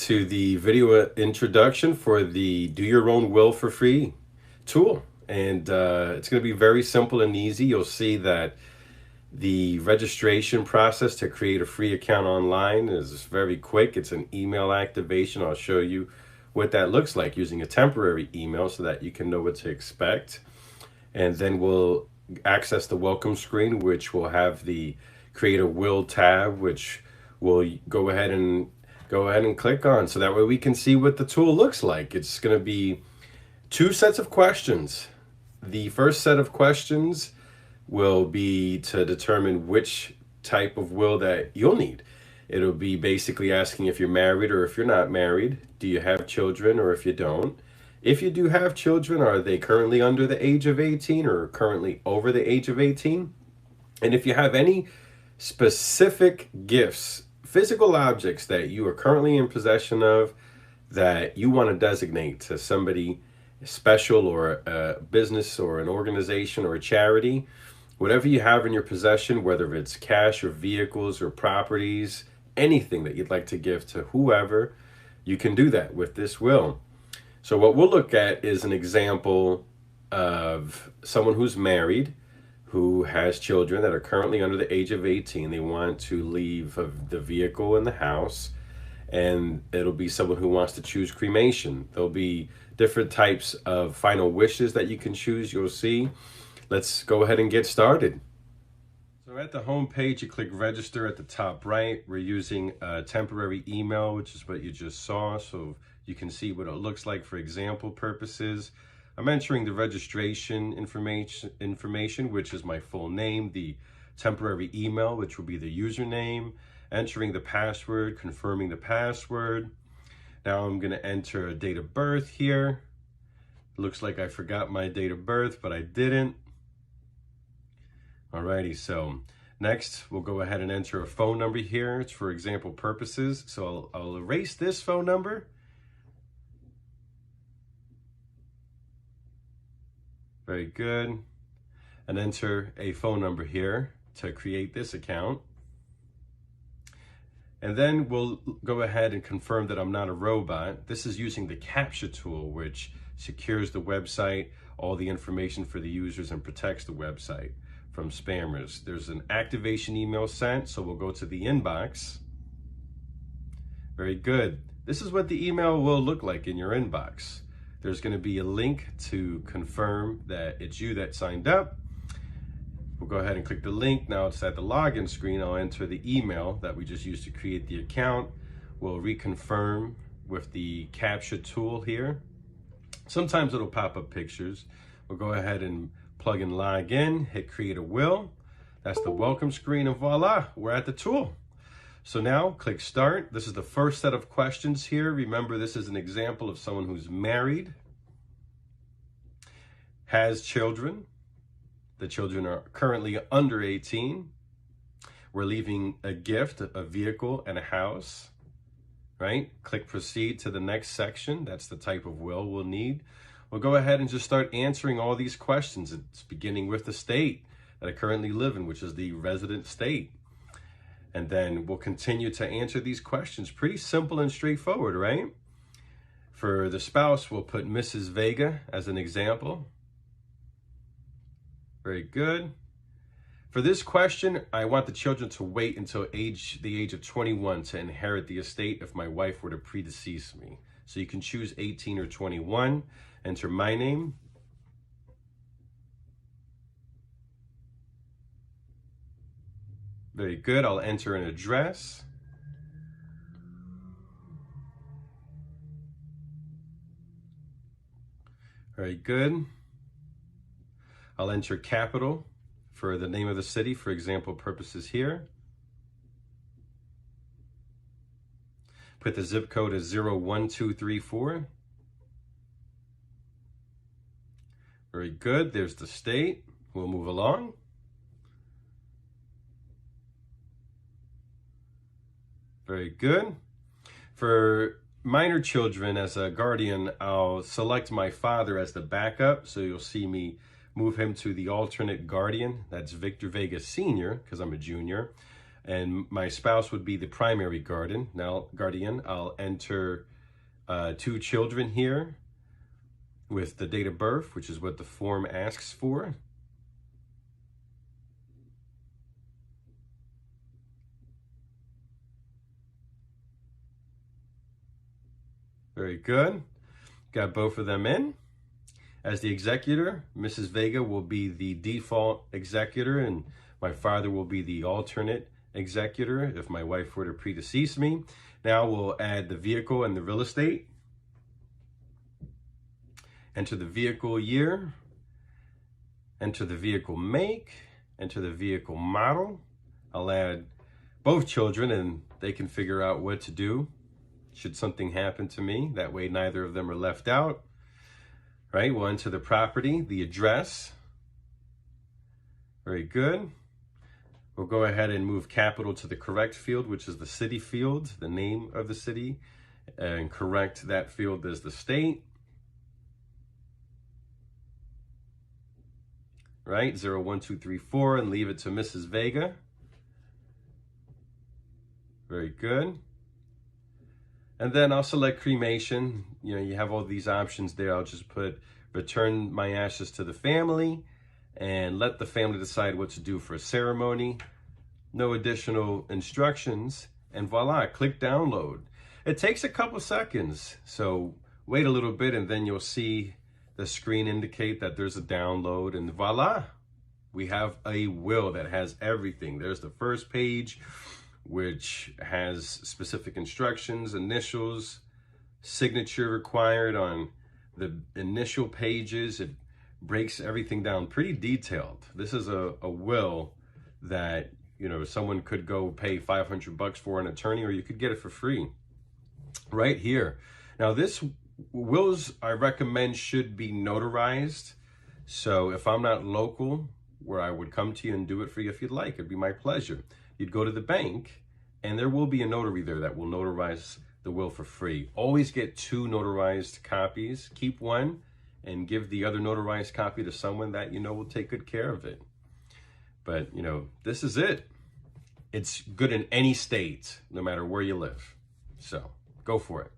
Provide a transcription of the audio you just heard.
to the video introduction for the Do Your Own Will for Free tool. And it's going to be very simple and easy. You'll see that the registration process to create a free account online is very quick. It's an email activation. I'll show you what that looks like using a temporary email so that you can know what to expect. And then we'll access the welcome screen, which will have the Create a Will tab, which we'll go ahead and click on, so that way we can see what the tool looks like. It's going to be 2 sets of questions. The first set of questions will be to determine which type of will that you'll need. It'll be basically asking if you're married or if you're not married. Do you have children, or if you don't? If you do have children, are they currently under the age of 18 or currently over the age of 18? And if you have any specific gifts, physical objects that you are currently in possession of that you want to designate to somebody special, or a business or an organization or a charity, whatever you have in your possession, whether it's cash or vehicles or properties, anything that you'd like to give to whoever, you can do that with this will. So what we'll look at is an example of someone who's married, who has children that are currently under the age of 18. They want to leave the vehicle in the house, and it'll be someone who wants to choose cremation. There'll be different types of final wishes that you can choose. You'll see. Let's go ahead and get started. So at the home page, you click register at the top right. We're using a temporary email, which is what you just saw, so you can see what it looks like for example purposes. I'm entering the registration information, which is my full name, the temporary email, which will be the username, entering the password, confirming the password. Now I'm going to enter a date of birth here. Looks like I forgot my date of birth, but I didn't. Alrighty, so next we'll go ahead and enter a phone number here. It's for example purposes, so I'll erase this phone number. Very good. And enter a phone number here to create this account. And then we'll go ahead and confirm that I'm not a robot. This is using the CAPTCHA tool, which secures the website, all the information for the users, and protects the website from spammers. There's an activation email sent, so we'll go to the inbox. Very good. This is what the email will look like in your inbox. There's going to be a link to confirm that it's you that signed up. We'll go ahead and click the link. Now it's at the login screen. I'll enter the email that we just used to create the account. We'll reconfirm with the CAPTCHA tool here. Sometimes it'll pop up pictures. We'll go ahead and plug and log in, hit create a will. That's the welcome screen, and voila, we're at the tool. So now click start. This is the first set of questions here. Remember, this is an example of someone who's married, has children. The children are currently under 18. We're leaving a gift, a vehicle, and a house, right? Click proceed to the next section. That's the type of will we'll need. We'll go ahead and just start answering all these questions. It's beginning with the state that I currently live in, which is the resident state. And then we'll continue to answer these questions. Pretty simple and straightforward, right? For the spouse, we'll put Mrs. Vega as an example. Very good. For this question, I want the children to wait until the age of 21 to inherit the estate if my wife were to predecease me. So you can choose 18 or 21. Enter my name. Very good. I'll enter an address. Very good. I'll enter capital for the name of the city, for example purposes here. Put the zip code as 01234. Very good. There's the state. We'll move along. Very good. For minor children, as a guardian, I'll select my father as the backup. So you'll see me move him to the alternate guardian. That's Victor Vega Sr., because I'm a junior. and my spouse would be the primary guardian. I'll enter 2 children here with the date of birth, which is what the form asks for. Very good. Got both of them in. As the executor, Mrs. Vega will be the default executor, and my father will be the alternate executor if my wife were to predecease me. Now we'll add the vehicle and the real estate. Enter the vehicle year. Enter the vehicle make. Enter the vehicle model. I'll add both children and they can figure out what to do should something happen to me. That way neither of them are left out. Right, we'll enter the property, the address. Very good. We'll go ahead and move capital to the correct field, which is the city field, the name of the city, and correct that field as the state. Right, 0, 1, 2, 3, 4, and leave it to Mrs. Vega. Very good. And then I'll select cremation. You know, you have all these options there. I'll just put return my ashes to the family and let the family decide what to do for a ceremony. No additional instructions, and voila, click download. It takes a couple seconds, so wait a little bit and then you'll see the screen indicate that there's a download, and voila, we have a will that has everything. There's the first page, which has specific instructions, initials, signature required on the initial pages. It breaks everything down pretty detailed. This is a will that, you know, someone could go pay $500 for an attorney, or you could get it for free right here. Now, this wills I recommend should be notarized. So if I'm not local, where I would come to you and do it for you if you'd like, it'd be my pleasure. You'd go to the bank and there will be a notary there that will notarize the will for free. Always get 2 notarized copies. Keep one and give the other notarized copy to someone that you know will take good care of it. But, you know, this is it. It's good in any state, no matter where you live. So go for it.